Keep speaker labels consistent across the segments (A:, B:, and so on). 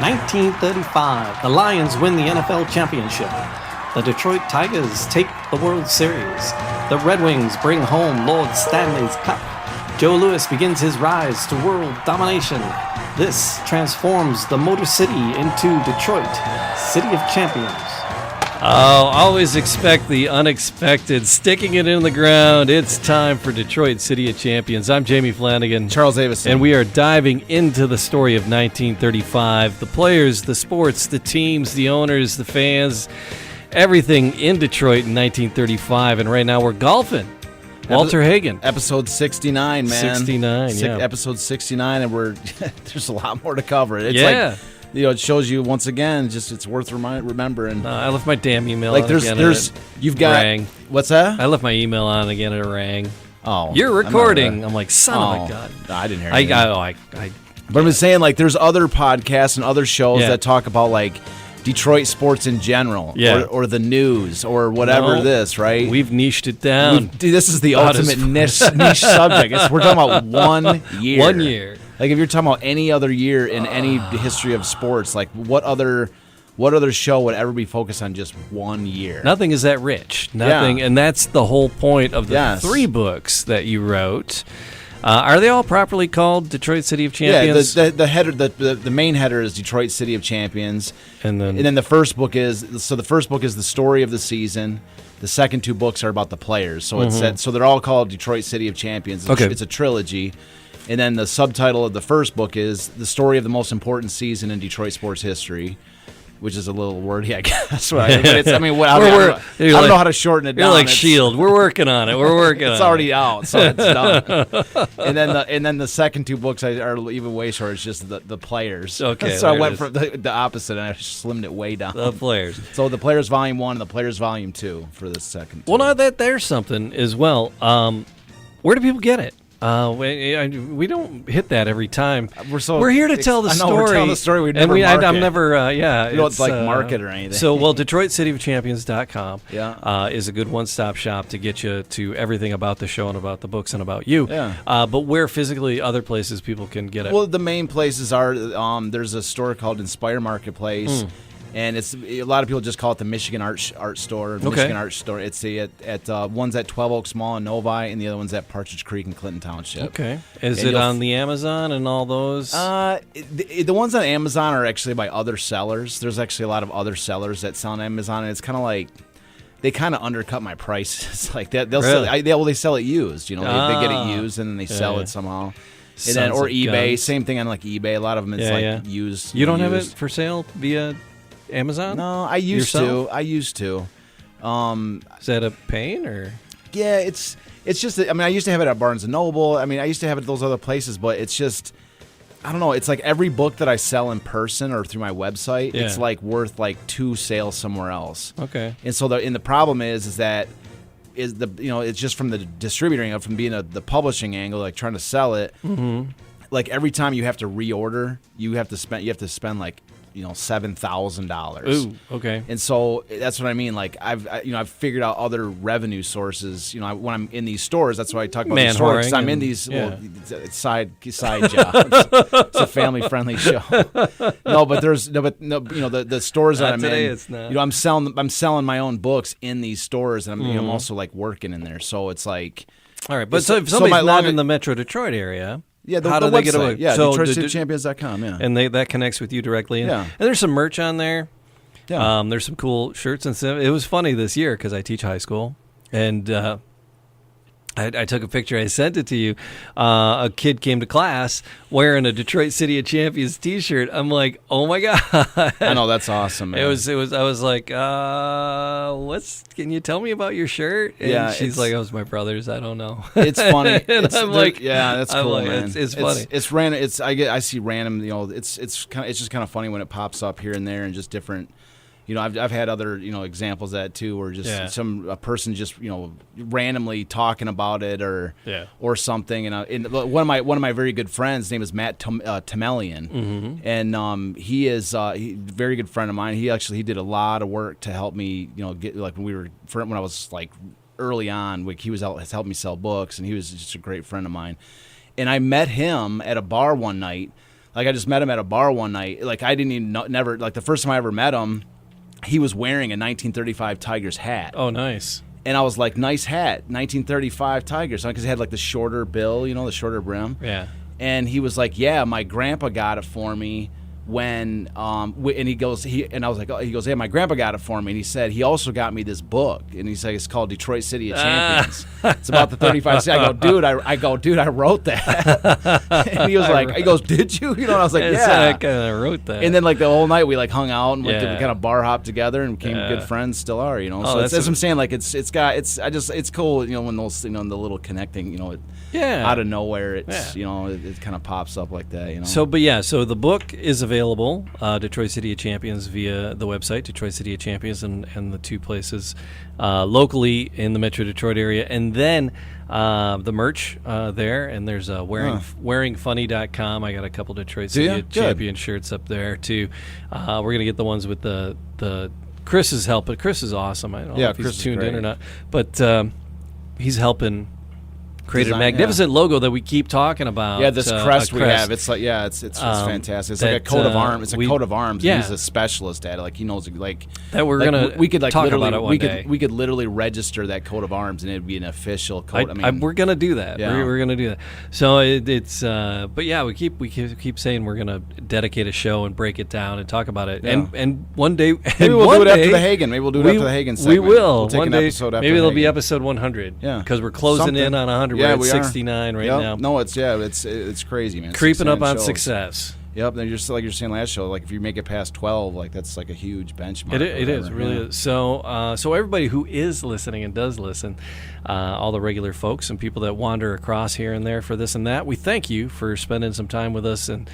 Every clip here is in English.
A: 1935, the Lions win the NFL championship. The Detroit Tigers take the World Series. The Red Wings bring home Lord Stanley's Cup. Joe Louis begins his rise to world domination. This transforms the Motor City into Detroit, City of Champions.
B: Oh, always expect the unexpected. Sticking it in the ground. It's time for Detroit City of Champions. I'm Jamie Flanagan.
C: Charles Avison.
B: And we are diving into the story of 1935. The players, the sports, the teams, the owners, the fans, everything in Detroit in 1935. And right now we're golfing. Walter Hagen.
C: Episode 69, man.
B: 69, yeah.
C: Episode 69, and there's a lot more to cover. It's
B: yeah.
C: It shows you once again, just it's worth remembering.
B: I left my damn email
C: on
B: again.
C: You've got
B: rang.
C: What's that?
B: I left my email on again and it rang.
C: Oh,
B: you're recording. I'm like, son of a gun.
C: No, I didn't hear anything. But I'm saying, like, there's other podcasts and other shows that talk about like Detroit sports in general, or the news, or whatever this, right?
B: We've niched it down.
C: This is the ultimate niche subject. We're talking about 1 year.
B: 1 year.
C: Like, if you're talking about any other year in any history of sports, like, what other show would ever be focused on just 1 year?
B: Nothing is that rich. Nothing, and that's the whole point of the 3 books that you wrote. Are they all properly called Detroit City of Champions?
C: Yeah, the header, the main header is Detroit City of Champions, and then the first book is the story of the season. The second 2 books are about the players, so they're all called Detroit City of Champions. It's a trilogy, and then the subtitle of the first book is the story of the most important season in Detroit sports history. Which is a little wordy, I guess. Right? But I don't know how to shorten it down.
B: You're like S.H.I.E.L.D. We're working on it.
C: It's already out, so it's done. and then the second 2 books are even way shorter. It's just the players.
B: Okay.
C: So I went for the opposite, and I slimmed it way down.
B: The players.
C: So the Players Volume 1 and the Players Volume 2 for the second.
B: Well, now there's something as well. Where do people get it? We don't hit that every time. We're here to tell the story.
C: We're telling the story. We never market.
B: I'm never,
C: we don't market or anything.
B: So, DetroitCityOfChampions.com is a good one-stop shop to get you to everything about the show and about the books and about you.
C: Yeah.
B: But where physically other places people can get it?
C: Well, the main places are there's a store called Inspire Marketplace. And it's a lot of people just call it the Michigan Art Store. Michigan Art Store. It's one's at 12 Oaks Mall in Novi, and the other one's at Partridge Creek in Clinton Township.
B: Okay. Is it on the Amazon and all those?
C: The ones on Amazon are actually by other sellers. There's actually a lot of other sellers that sell on Amazon, and it's kind of like they kind of undercut my prices. Like that, they sell it used. You know, they get it used and then they sell it somehow. And then or eBay, same thing on like eBay. A lot of them it's used.
B: You don't have it for sale via Amazon?
C: No, I used to. Is
B: that a pain or?
C: Yeah, it's just. I used to have it at Barnes and Noble. I used to have it at those other places, but it's just. I don't know. It's like every book that I sell in person or through my website, it's like worth like 2 sales somewhere else.
B: Okay.
C: And so the problem is that it's just from the distributor angle, from being the publishing angle, like trying to sell it. Mm-hmm. Like every time you have to reorder, you have to spend like $7,000.
B: Ooh, okay.
C: And so that's what I mean. Like I've figured out other revenue sources. When I'm in these stores, that's why I talk about these stores. Because I'm in these it's side jobs. It's a family friendly show. The stores that I'm in. It's not. I'm selling my own books in these stores, and I'm also like working in there. So it's like,
B: all right. But so if somebody's not in the Metro Detroit area.
C: Yeah,
B: how do they get away?
C: Yeah, so DetroitCityChampions.com, yeah.
B: And that connects with you directly. And there's some merch on there. Yeah. There's some cool shirts and stuff. It was funny this year because I teach high school, and I took a picture. I sent it to you. A kid came to class wearing a Detroit City of Champions T-shirt. I'm like, oh my god!
C: I know, that's awesome, man.
B: It was. I was like, can you tell me about your shirt? And she's like, oh, it's my brother's. I don't know.
C: It's funny.
B: I'm like,
C: that's cool, man.
B: It's funny.
C: It's random. I see random. It's just kind of funny when it pops up here and there and just different. I've had other examples of that too, where just a person just randomly talking about it or something. And one of my very good friends, his name is Matt Temelian, and he is a very good friend of mine. He did a lot of work to help me get like when I was like early on. Like he has helped me sell books, and he was just a great friend of mine. And I met him at a bar one night. Like, I just met him at a bar one night. Like, I didn't even never, like, the first time I ever met him, he was wearing a 1935 Tigers hat.
B: Oh, nice.
C: And I was like, nice hat, 1935 Tigers, because it had like the shorter bill, the shorter brim.
B: Yeah.
C: And he was like, yeah, my grandpa got it for me when, and he goes, and I was like, oh, he goes, yeah, my grandpa got it for me. And he said, he also got me this book. And he's like, it's called Detroit City of Champions. It's about the 35 city. I go, dude, I wrote that. And he was like, he goes, did you? And I was like, yeah.
B: I wrote that.
C: And then like the whole night we like hung out and we kind of bar hopped together and became good friends, still are, So that's what I'm saying. Like it's cool, when those, the little connecting, out of nowhere, it's, it kind of pops up like that,
B: So the book is available, Detroit City of Champions, via the website, Detroit City of Champions, and the two places locally in the Metro Detroit area. And then the merch there, and there's wearingfunny.com. I got a couple Detroit City of Champions shirts up there, too. We're going to get the ones with the Chris is helping. Chris is awesome. I don't know if he's tuned in or not, but he's helping create a magnificent logo that we keep talking about.
C: Yeah, this crest we have. It's like, it's fantastic. It's like a coat of arms. It's a coat of arms.
B: Yeah.
C: He's a specialist at it. Like, he knows, like
B: that. We could
C: like
B: talk
C: literally
B: about it one day.
C: We could literally register that coat of arms, and it'd be an official coat.
B: We're gonna do that.
C: Yeah.
B: We're gonna do that. So it's but yeah, we keep saying we're gonna dedicate a show and break it down and talk about it. Yeah. And one day
C: maybe we'll do it after the Hagen. Maybe we'll do it after the Hagen segment.
B: We will.
C: We'll take
B: one
C: an
B: day,
C: episode after
B: maybe it'll be
C: Hagen.
B: episode 100.
C: Yeah,
B: because we're closing in on 100.
C: Yeah,
B: we're at 69 right now.
C: No, it's crazy, man.
B: Creeping up on success.
C: Yep, and just like you're saying last show, like if you make it past 12, like that's like a huge benchmark.
B: It is, really is. So everybody who is listening and does listen, all the regular folks and people that wander across here and there for this and that, we thank you for spending some time with us, and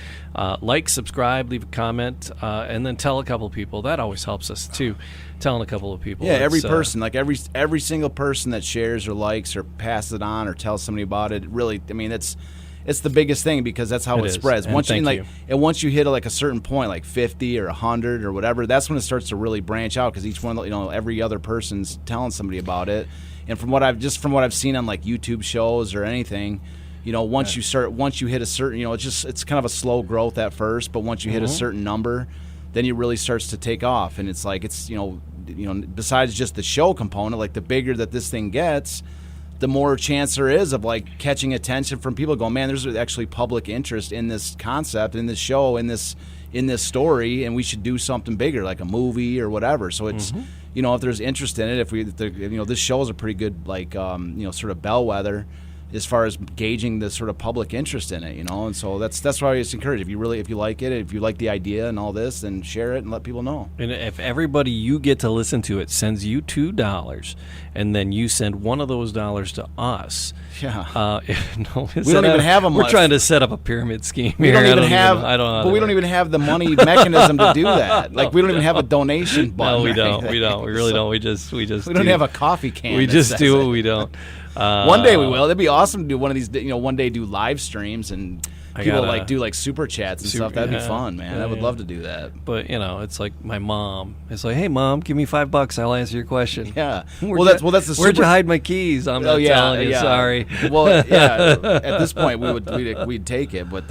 B: like, subscribe, leave a comment, and then tell a couple of people. That always helps us too. Telling a couple of people.
C: Yeah, every person, like every single person that shares or likes or passes it on or tells somebody about it. Really, it's the biggest thing, because that's how it spreads.
B: And
C: once once you hit like a certain point, like 50 or 100 or whatever, that's when it starts to really branch out, because each one, every other person's telling somebody about it. And from what I've seen on like YouTube shows or anything, once you hit a certain, it's kind of a slow growth at first, but once you hit a certain number, then it really starts to take off. And it's like, besides just the show component, like the bigger that this thing gets, the more chance there is of like catching attention from people going, man, there's actually public interest in this concept, in this show, in this story, and we should do something bigger, like a movie or whatever. So it's, if there's interest in it, this show is a pretty good, like, sort of bellwether as far as gauging the sort of public interest in it, and so that's why it's encouraged. If you like it, if you like the idea and all this, then share it and let people know.
B: And if everybody you get to listen to it sends you $2, and then you send one of those dollars to us,
C: we
B: don't
C: even have a.
B: We're trying to set up a pyramid scheme here.
C: We don't even have the money mechanism to do that. Like, we don't even have a donation button.
B: No, we don't. We really don't. We just. We
C: don't have a coffee can.
B: We just do what we don't.
C: One day we will. It'd be awesome to do one of these. One day do live streams and people do like super chats and stuff. That'd be fun, man. I would love to do that.
B: But it's like my mom. It's like, hey, Mom, give me $5. I'll answer your question.
C: Yeah.
B: That's the. Where'd you hide my keys? I'm not telling you. Sorry.
C: Well, yeah. At this point, we'd take it. But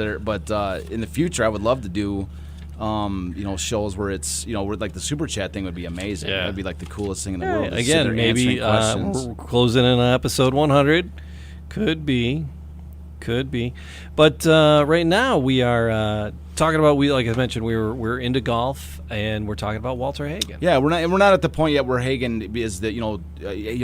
C: in the future, I would love to do. Shows where it's, where like the super chat thing would be amazing.
B: Yeah.
C: That'd be like the coolest thing in the world.
B: Again, maybe we're closing in on episode 100. Could be. But right now we are talking about, like I mentioned, we're into golf, and we're talking about Walter Hagen.
C: Yeah, we're not at the point yet where Hagen is the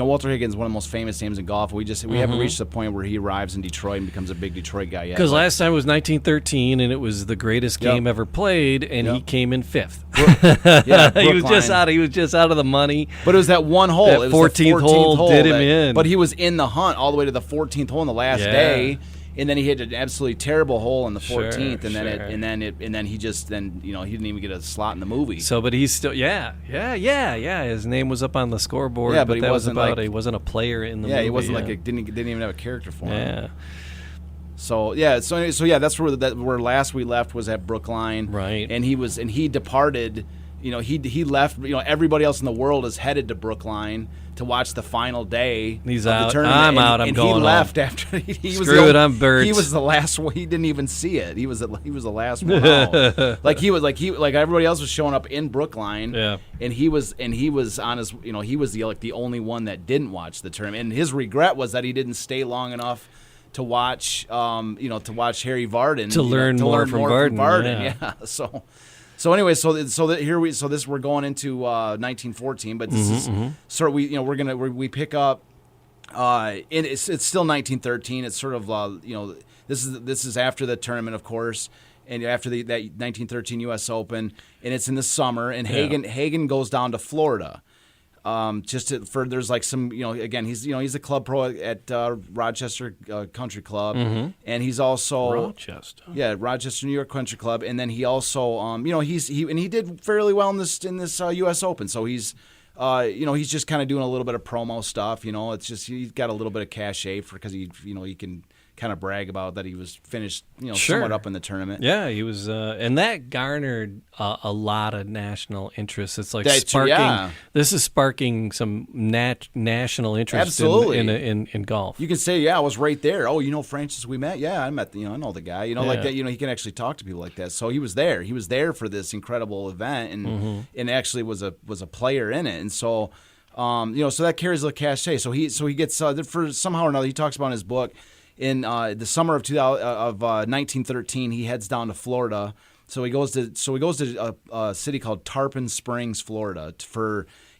C: Walter Hagen is one of the most famous names in golf. We haven't reached the point where he arrives in Detroit and becomes a big Detroit guy yet.
B: Because last time was 1913, and it was the greatest game ever played, and he came in fifth. He was just out of the money.
C: But it was that one hole.
B: That 14th hole did him in.
C: But he was in the hunt all the way to the 14th hole on the last day. And then he hit an absolutely terrible hole in the 14th, and then he didn't even get a slot in the movie.
B: So, but he's still, his name was up on the scoreboard.
C: Yeah, but he wasn't
B: he wasn't a player in the movie.
C: Yeah, he wasn't didn't even have a character for him.
B: Yeah.
C: So that's where last we left was at Brookline,
B: right?
C: And he departed he left. Everybody else in the world is headed to Brookline to watch the final day.
B: He's
C: of
B: out.
C: The tournament.
B: I'm out. I'm
C: and
B: going.
C: He left
B: home.
C: after he was.
B: Screw it. I'm Bert.
C: He was the last one. He didn't even see it. He was the last one out. like everybody else was showing up in Brookline.
B: Yeah.
C: And he was on his. He was the only one that didn't watch the tournament. And his regret was that he didn't stay long enough to watch. To watch Harry Vardon.
B: To learn more from Vardon.
C: Yeah. So anyway, we're going into 1914, but this is sort of we pick up. It's still 1913. It's sort of this is after the tournament, of course, and after that 1913 U.S. Open, and it's in the summer. And Hagen goes down to Florida. There's like some, again, he's a club pro at Rochester Country Club, and he's also Rochester, New York Country Club, and then he also, he did fairly well in this U.S. Open, so he's just kind of doing a little bit of promo stuff, it's just he's got a little bit of cachet because he can kind of brag about that he was finished, somewhat up in the tournament.
B: Yeah, he was, and that garnered a lot of national interest. It's like sparking. This is sparking some national interest in golf.
C: You can say, I was right there. Oh, Francis, we met. Yeah, I met. I know the guy. Like that. He can actually talk to people like that. So he was there. He was there for this incredible event, and actually was a player in it. And so, so that carries a cachet. So he gets for somehow or another. He talks about in his book. In the summer of 1913, he heads down to Florida. So he goes to a city called Tarpon Springs, Florida.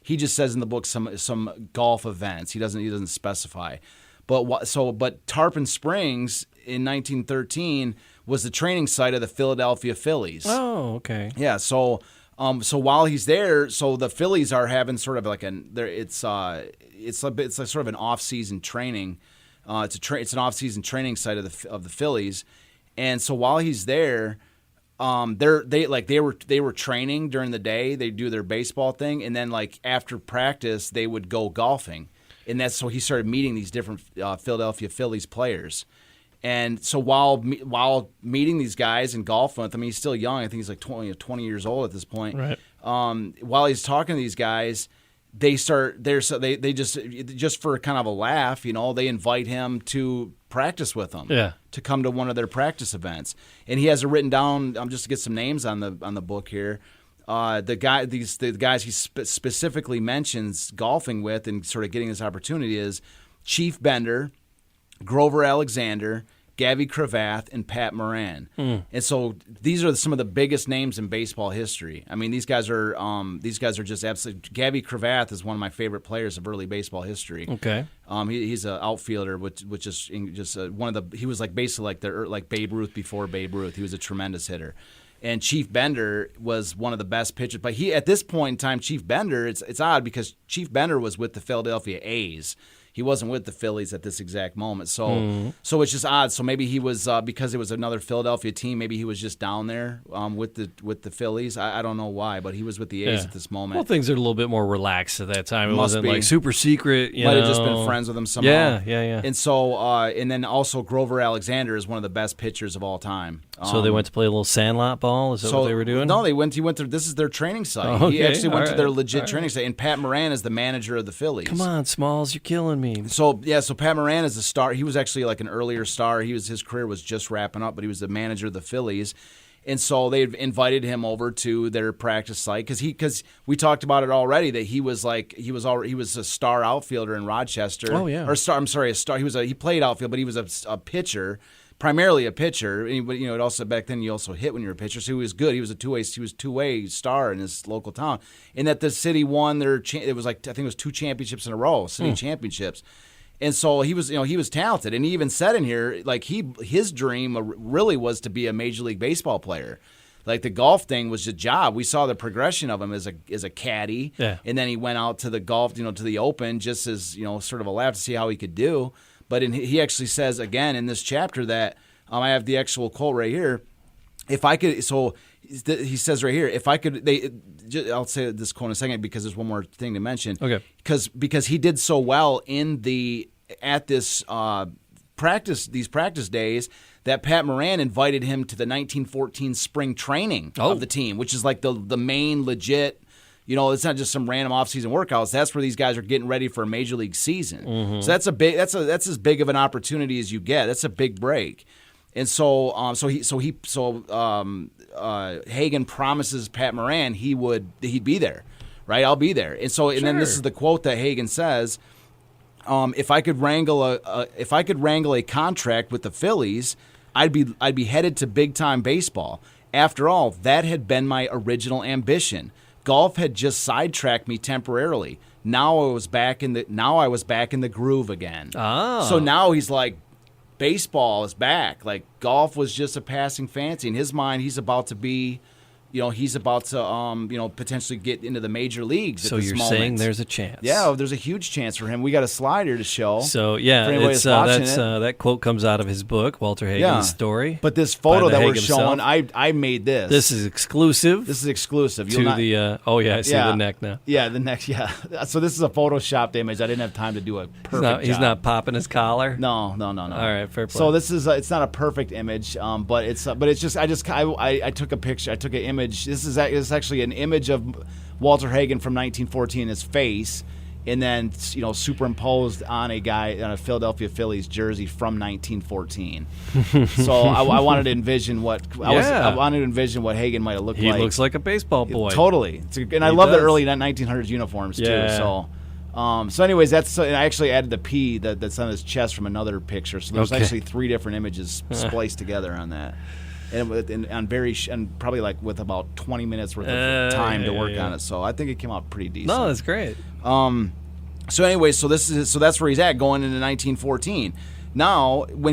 C: He just says in the book some golf events. He doesn't specify. But Tarpon Springs in 1913 was the training site of the Philadelphia Phillies.
B: Oh, okay.
C: Yeah. So while he's there, so the Phillies are having sort of like it's like sort of an off-season training. It's an off-season training site of the Phillies, and so while he's there, they were training during the day. They do their baseball thing, and then like after practice, they would go golfing, and that's so he started meeting these different Philadelphia Phillies players, and so while meeting these guys and golfing with them, he's still young. I think he's like 20 years old at this point.
B: Right.
C: While he's talking to these guys. They just for kind of a laugh, they invite him to practice with them.
B: Yeah.
C: To come to one of their practice events, and he has it written down. Just to get some names on the book here. The guys he specifically mentions golfing with and sort of getting this opportunity is Chief Bender, Grover Alexander, Gabby Cravath, and Pat Moran. And so these are some of the biggest names in baseball history. I mean, these guys are just absolutely. Gabby Cravath is one of my favorite players of early baseball history.
B: Okay.
C: He's an outfielder, which is just one of the. He was like basically like Babe Ruth before Babe Ruth. He was a tremendous hitter. And Chief Bender was one of the best pitchers. But at this point in time, Chief Bender, it's odd because Chief Bender was with the Philadelphia A's. He wasn't with the Phillies at this exact moment, so it's just odd. So maybe he was because it was another Philadelphia team. Maybe he was just down there with the Phillies. I don't know why, but he was with the A's at this moment.
B: Well, things are a little bit more relaxed at that time. It wasn't like super secret.
C: Might have just been friends with him somehow.
B: Yeah.
C: And so and then also Grover Alexander is one of the best pitchers of all time.
B: So they went to play a little sandlot ball? Is that what they were doing?
C: No, he went to, this is their training site.
B: Oh, okay.
C: He actually went to their legit training site, and Pat Moran is the manager of the Phillies.
B: Come on, Smalls, you're killing me.
C: So Pat Moran is a star. He was actually like an earlier star. His career was just wrapping up, but he was the manager of the Phillies. And so they invited him over to their practice site because we talked about it already that he was a star outfielder in Rochester.
B: Oh yeah,
C: a star. He played outfield, but he was a pitcher, primarily a pitcher. But it also back then you also hit when you're a pitcher, so he was good. He was two-way star in his local town. And that the city won it was like I think it was 2 championships in a row, city championships. And so he was talented, and he even said in here like his dream really was to be a Major League Baseball player. Like the golf thing was a job. We saw the progression of him as a caddy, and then he went out to the golf, to the Open, just as sort of a laugh to see how he could do. But he actually says again in this chapter that I have the actual quote right here. If I could, so he says right here, if I could, I'll say this quote in a second because there's one more thing to mention.
B: Okay.
C: Because he did so well at this practice days that Pat Moran invited him to the 1914 spring training of the team, which is like the main legit. It's not just some random off-season workouts. That's where these guys are getting ready for a major league season. Mm-hmm. So that's as big of an opportunity as you get. That's a big break. And so Hagen promises Pat Moran he'd be there, right? I'll be there. And so then this is the quote that Hagen says. If I could wrangle a contract with the Phillies, I'd be headed to big time baseball. After all, that had been my original ambition. Golf had just sidetracked me temporarily. Now I was back in the groove again.
B: Oh.
C: So now he's like, baseball is back. Like golf was just a passing fancy. In his mind, he's about to be. He's about to, potentially get into the major leagues.
B: So you're saying there's a chance?
C: Yeah, there's a huge chance for him. We got a slide here to show.
B: So yeah, that quote comes out of his book, Walter Hagen's story.
C: But this photo that we're showing, I made this.
B: This is exclusive.
C: This is exclusive.
B: I see the neck now.
C: Yeah, the neck. Yeah. So this is a photoshopped image. I didn't have time to do a perfect job.
B: He's not popping his collar.
C: No.
B: All right, fair play.
C: So this is it's not a perfect image, but it's just I took a picture. I took an image. This is actually an image of Walter Hagen from 1914, his face, and then superimposed on a Philadelphia Phillies jersey from 1914. So I wanted to envision what Hagen might have looked like.
B: He looks like a baseball boy.
C: Totally, I love the early 1900s uniforms too. So. Anyways, I actually added the P that's on his chest from another picture. So there's actually 3 different images spliced together on that. And probably like with about 20 minutes worth of time to work on it, so I think it came out pretty decent.
B: No, that's great.
C: So anyway, that's where he's at going into 1914. Now, I'm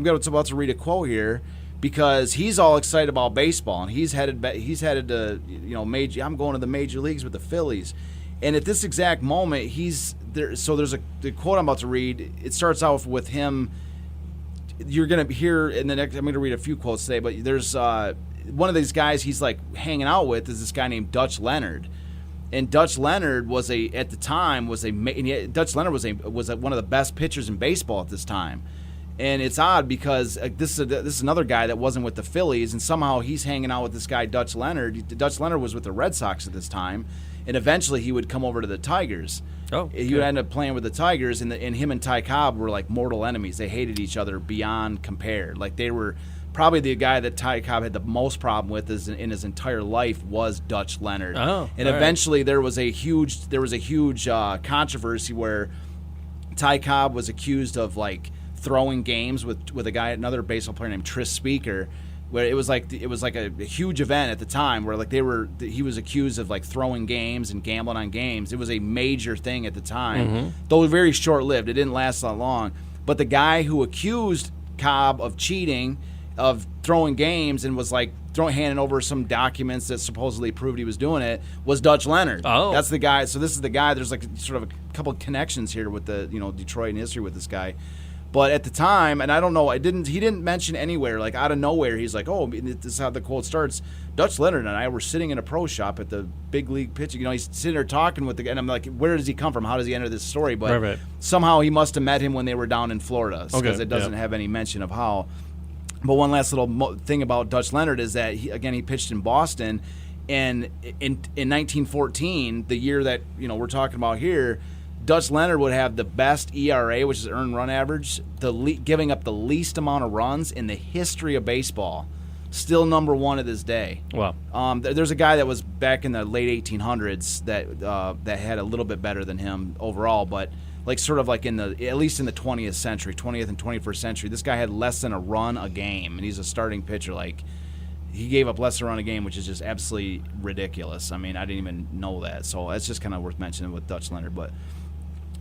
C: about to read a quote here because he's all excited about baseball and he's headed to I'm going to the major leagues with the Phillies, and at this exact moment he's there. So there's the quote I'm about to read. It starts off with him. You're going to hear in the next. I'm going to read a few quotes today, but there's one of these guys he's like hanging out with is this guy named Dutch Leonard, and Dutch Leonard was one of the best pitchers in baseball at this time, and it's odd because this is another guy that wasn't with the Phillies, and somehow he's hanging out with this guy Dutch Leonard. Dutch Leonard was with the Red Sox at this time, and eventually he would come over to the Tigers. He would end up playing with the Tigers, and him and Ty Cobb were like mortal enemies. They hated each other beyond compare. Like they were probably the guy that Ty Cobb had the most problem with in his entire life was Dutch Leonard. Eventually there was a huge controversy where Ty Cobb was accused of like throwing games with another baseball player named Tris Speaker. Where it was like a huge event at the time where like he was accused of like throwing games and gambling on games. It was a major thing at the time, though very short lived. It didn't last that long. But the guy who accused Cobb of cheating, of throwing games, and was like handing over some documents that supposedly proved he was doing it, was Dutch Leonard. That's the guy. So this is the guy. There's like sort of a couple of connections here with the Detroit and history with this guy. But at the time, and I don't know, he didn't mention anywhere, like out of nowhere, he's like, this is how the quote starts. Dutch Leonard and I were sitting in a pro shop at the big league pitching. He's sitting there talking with the guy, and I'm like, where does he come from? How does he enter this story? But somehow he must have met him when they were down in Florida, because it doesn't have any mention of how. But one last little thing about Dutch Leonard is that, he pitched in Boston, and in 1914, the year that we're talking about here, Dutch Leonard would have the best ERA, which is earned run average, giving up the least amount of runs in the history of baseball. Still number one to this day.
B: Wow.
C: There's a guy that was back in the late 1800s that had a little bit better than him overall, but like sort of like at least in the 20th century, 20th and 21st century, this guy had less than a run a game, and he's a starting pitcher. Like, he gave up less than a run a game, which is just absolutely ridiculous. I mean, I didn't even know that, so that's just kind of worth mentioning with Dutch Leonard, but.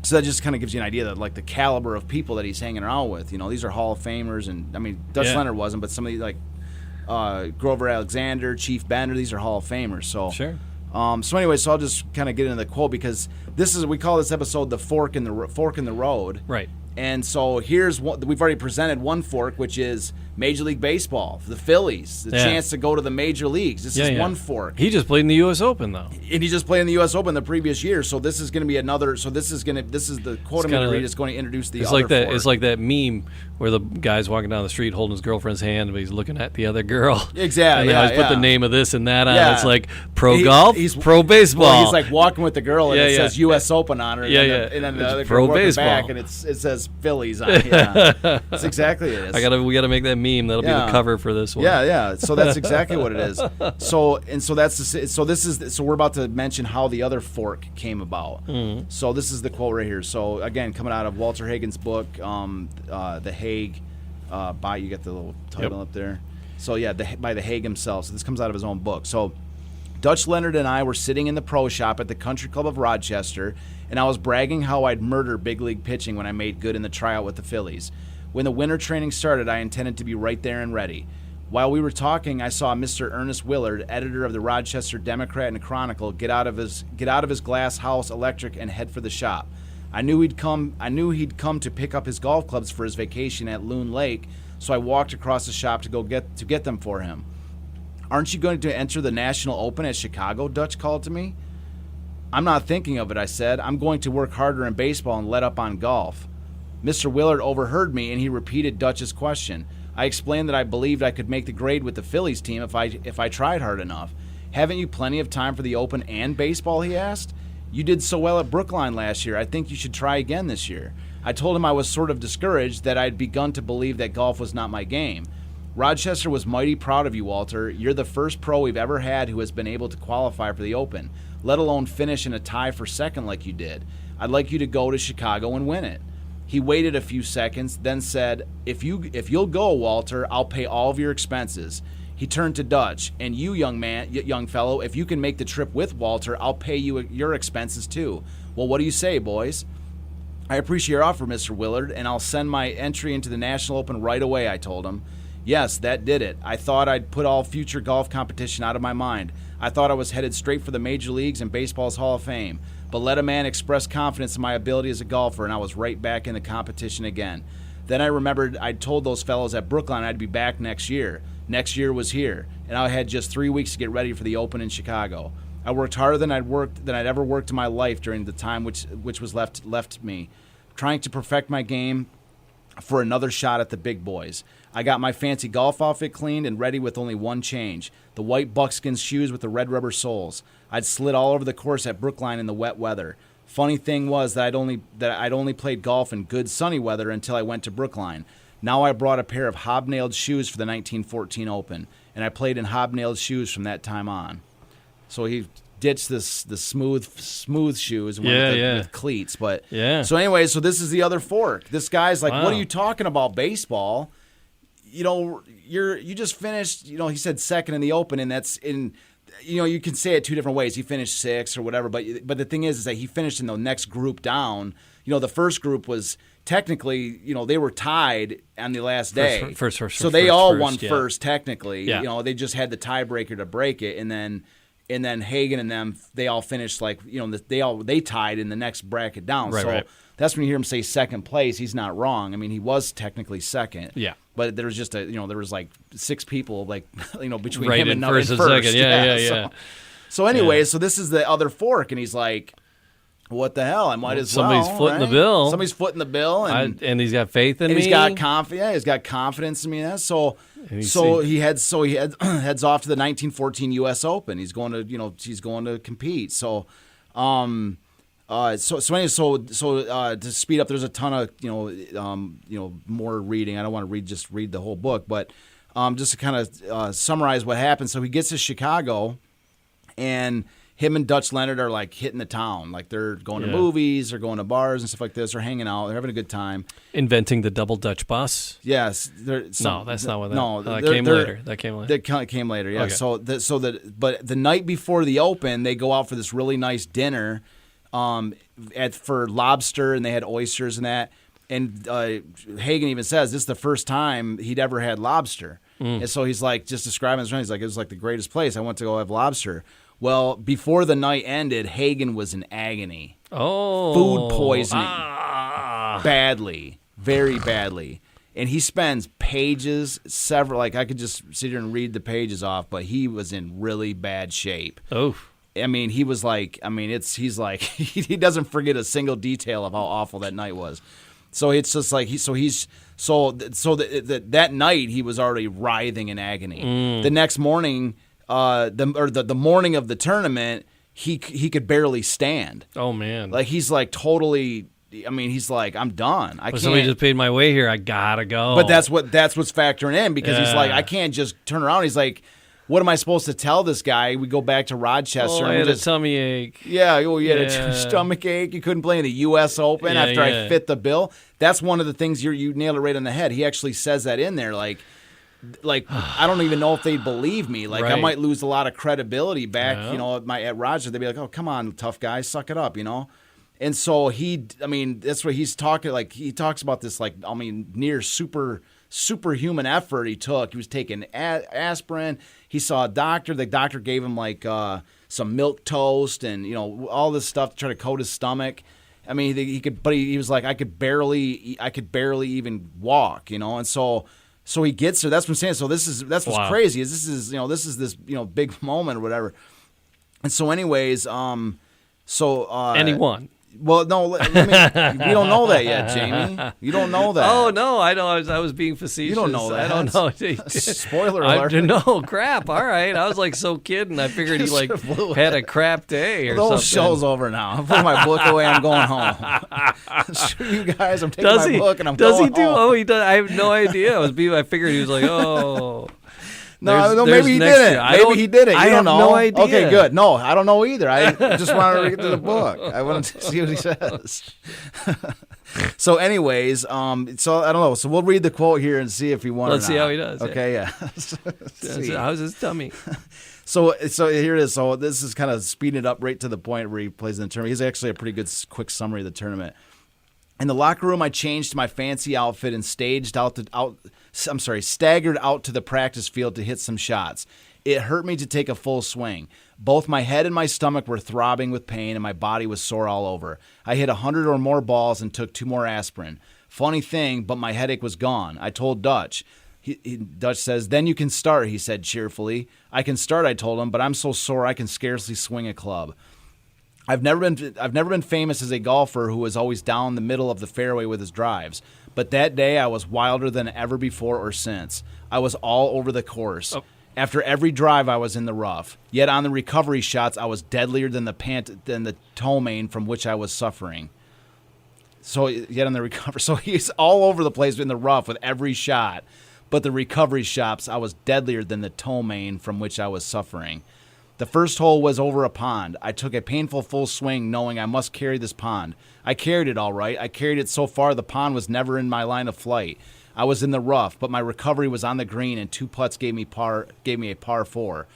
C: So that just kind of gives you an idea that, like, the caliber of people that he's hanging around with. These are Hall of Famers, and I mean, Dutch Leonard wasn't, but some of these, like Grover Alexander, Chief Bender, these are Hall of Famers. So
B: sure.
C: So anyway, so I'll just kind of get into the quote, because we call this episode the fork in the road.
B: Right.
C: And so here's we've already presented one fork, which is Major League Baseball, the Phillies, the chance to go to the major leagues. This is one fork.
B: He just played in the U.S. Open, though.
C: And he just played in the U.S. Open the previous year, so this is going to be another. So this is the quote I'm going to read is going to introduce the other fork.
B: It's like that meme where the guy's walking down the street holding his girlfriend's hand, but he's looking at the other girl.
C: Exactly.
B: And they always put the name of this and that on.
C: Yeah.
B: It's like pro golf, pro baseball.
C: Well, he's like walking with the girl, and it says U.S. Open on her. And then the other girl
B: baseball
C: back, and it says Phillies on it. Yeah. That's exactly what it is.
B: We gotta make that meme. That'll be the cover for this one.
C: Yeah. So that's exactly what it is. So we're about to mention how the other fork came about. So this is the quote right here. So again, coming out of Walter Hagen's book, the Haig, by you get the little title up there. So yeah, by the Haig himself. So this comes out of his own book. So Dutch Leonard and I were sitting in the pro shop at the Country Club of Rochester, and I was bragging how I'd murder big league pitching when I made good in the tryout with the Phillies. When the winter training started, I intended to be right there and ready. While we were talking, I saw Mr. Ernest Willard, editor of the Rochester Democrat and Chronicle, get out of his glass house electric and head for the shop. I knew he'd come to pick up his golf clubs for his vacation at Loon Lake, so I walked across the shop to get them for him. "Aren't you going to enter the National Open at Chicago?" Dutch called to me. "I'm not thinking of it," I said. "I'm going to work harder in baseball and let up on golf." Mr. Willard overheard me, and he repeated Dutch's question. I explained that I believed I could make the grade with the Phillies team if I tried hard enough. "Haven't you plenty of time for the Open and baseball?" he asked. "You did so well at Brookline last year. I think you should try again this year." I told him I was sort of discouraged, that I'd begun to believe that golf was not my game. "Rochester was mighty proud of you, Walter. You're the first pro we've ever had who has been able to qualify for the Open, let alone finish in a tie for second like you did. I'd like you to go to Chicago and win it." He waited a few seconds, then said, if you'll go, Walter, I'll pay all of your expenses." He turned to Dutch. "And you, young fellow, if you can make the trip with Walter, I'll pay you your expenses too. Well, what do you say, boys?" "I appreciate your offer, Mr. Willard, and I'll send my entry into the National Open right away," I told him. Yes, that did it. I thought I'd put all future golf competition out of my mind. I thought I was headed straight for the major leagues and baseball's Hall of Fame. But let a man express confidence in my ability as a golfer, and I was right back in the competition again. Then I remembered I'd told those fellows at Brookline I'd be back next year. Next year was here, and I had just 3 weeks to get ready for the Open in Chicago. I worked harder than I'd ever worked in my life during the time which was left me, trying to perfect my game for another shot at the big boys. I got my fancy golf outfit cleaned and ready with only one change, the white buckskin shoes with the red rubber soles. I'd slid all over the course at Brookline in the wet weather. Funny thing was that I'd only played golf in good sunny weather until I went to Brookline. Now I brought a pair of hobnailed shoes for the 1914 Open, and I played in hobnailed shoes from that time on. So he ditched the smooth shoes and went with cleats. But so anyway, so this is the other fork. This guy's like, "What are you talking about, baseball? You know, you just finished." You know, he said second in the Open, and that's in. You know, you can say it two different ways. He finished sixth or whatever, but the thing is that he finished in the next group down. You know, the first group was technically, you know, they were tied on the last day. So they all won first technically. Yeah. You know, they just had the tiebreaker to break it, and then Hagen and them, they all finished like, you know, they tied in the next bracket down. Right. That's when you hear him say second place. He's not wrong. I mean, he was technically second. Yeah. But there was just there was like six people, like, you know, between him and first and second. Yeah. So anyway, so this is the other fork, and he's like, "What the hell? I might as well."
B: Somebody's footing the bill.
C: Somebody's footing the bill,
B: and he's got faith in me.
C: He's got confidence. Yeah, he's got confidence in me. So he heads off to the 1914 U.S. Open. He's going to compete. So. To speed up, there's a ton of more reading. I don't want to read the whole book, but just to kind of summarize what happened. So he gets to Chicago, and him and Dutch Leonard are like hitting the town, like they're going to movies, they're going to bars and stuff like this. They're hanging out, they're having a good time.
B: Inventing the double Dutch bus.
C: Yes,
B: that's not what that. No, that came later. That
C: came later. Yeah. Okay. But the night before the Open, they go out for this really nice dinner. For lobster, and they had oysters and that. And Hagen even says this is the first time he'd ever had lobster. And so he's like, just describing his friend, he's like, it was like the greatest place. I went to go have lobster. Well, before the night ended, Hagen was in agony. Oh. Food poisoning. Badly. Very badly. And he spends pages, several, like I could just sit here and read the pages off, but he was in really bad shape.
B: Oh.
C: I mean, he was like, he's like, he doesn't forget a single detail of how awful that night was. So it's just like, that night he was already writhing in agony. The next morning, the morning of the tournament, he could barely stand.
B: Oh, man.
C: Like, he's like totally... he's like, I'm done. I can't.
B: Somebody just paid my way here. I gotta go.
C: But that's what's factoring in, because he's like, I can't just turn around. He's like, what am I supposed to tell this guy? We go back to Rochester.
B: I had a tummy ache.
C: Yeah, you had a stomach ache. You couldn't play in the U.S. Open after I fit the bill. That's one of the things you nailed it right on the head. He actually says that in there, like I don't even know if they'd believe me. Like, right. I might lose a lot of credibility back. At Rochester, they'd be like, oh, come on, tough guy, suck it up, And so that's what he's talking, like, he talks about this, like, near superhuman effort he took. He was taking aspirin. He saw a doctor. The doctor gave him, like, some milk toast and, all this stuff to try to coat his stomach. He was like, I could barely even walk, and so he gets there. That's what I'm saying. So that's what's crazy is this is this big moment or whatever. And so anyways, and
B: he won.
C: Well, no, we don't know that yet, Jamie. You don't know that.
B: Oh, no, I know. I was being facetious.
C: You don't know that.
B: I don't know.
C: Spoiler alert.
B: No, crap. All right. I was like so kidding. I figured he had a crap day or something.
C: Those show's over now. I'm putting my book away. I'm going home. Screw you guys. I'm taking my book and I'm going home. Does he do?
B: Oh, he does. I have no idea. I figured he was like, oh.
C: No, maybe he didn't. Maybe he didn't. You don't know.
B: I have no idea.
C: Okay, good. No, I don't know either. I just wanted to get to the book. I wanted to see what he says. So, anyways, so I don't know. So we'll read the quote here and see if he won.
B: Let's see how he does.
C: Okay, yeah.
B: How's his tummy?
C: So here it is. So this is kind of speeding it up right to the point where he plays in the tournament. He's actually a pretty good quick summary of the tournament. In the locker room, I changed to my fancy outfit and staggered out to the practice field to hit some shots. It hurt me to take a full swing. Both my head and my stomach were throbbing with pain, and my body was sore all over. I hit 100 or more balls and took 2 more aspirin. Funny thing, but my headache was gone. I told Dutch. Dutch says, then you can start, he said cheerfully. I can start, I told him, but I'm so sore I can scarcely swing a club. I've never been famous as a golfer who was always down the middle of the fairway with his drives, but that day I was wilder than ever before or since. I was all over the course. Oh. After every drive, I was in the rough. Yet on the recovery shots, I was deadlier than the toe main from which I was suffering. So yet on the recovery, so he's all over the place in the rough with every shot, but the recovery shots, I was deadlier than the toe main from which I was suffering. The first hole was over a pond. I took a painful full swing knowing I must carry this pond. I carried it all right. I carried it so far the pond was never in my line of flight. I was in the rough, but my recovery was on the green and 2 putts gave me a par 4.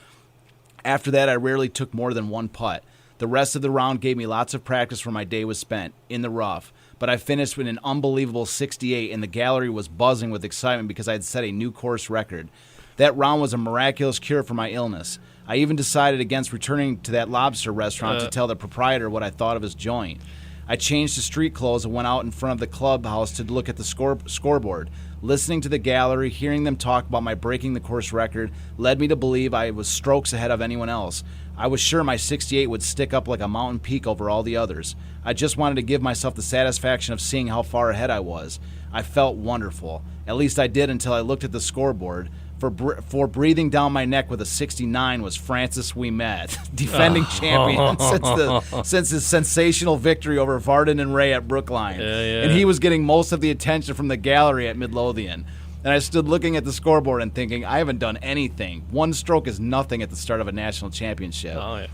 C: After that, I rarely took more than 1 putt. The rest of the round gave me lots of practice where my day was spent, in the rough. But I finished with an unbelievable 68 and the gallery was buzzing with excitement because I had set a new course record. That round was a miraculous cure for my illness. I even decided against returning to that lobster restaurant to tell the proprietor what I thought of his joint. I changed to street clothes and went out in front of the clubhouse to look at the scoreboard. Listening to the gallery, hearing them talk about my breaking the course record, led me to believe I was strokes ahead of anyone else. I was sure my 68 would stick up like a mountain peak over all the others. I just wanted to give myself the satisfaction of seeing how far ahead I was. I felt wonderful. At least I did until I looked at the scoreboard. For breathing down my neck with a 69 was Francis Ouimet, defending champion since his sensational victory over Varden and Ray at Brookline. And he was getting most of the attention from the gallery at Midlothian. And I stood looking at the scoreboard and thinking, I haven't done anything. 1 stroke is nothing at the start of a national championship.
B: Oh, yeah.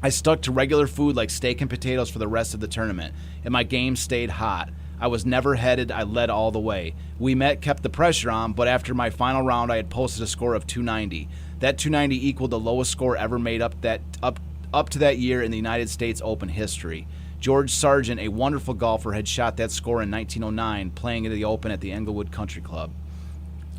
C: I stuck to regular food like steak and potatoes for the rest of the tournament, and my game stayed hot. I was never headed, I led all the way. Ouimet kept the pressure on, but after my final round, I had posted a score of 290. That 290 equaled the lowest score ever made up to that year in the United States Open history. George Sargent, a wonderful golfer, had shot that score in 1909, playing in the Open at the Englewood Country Club.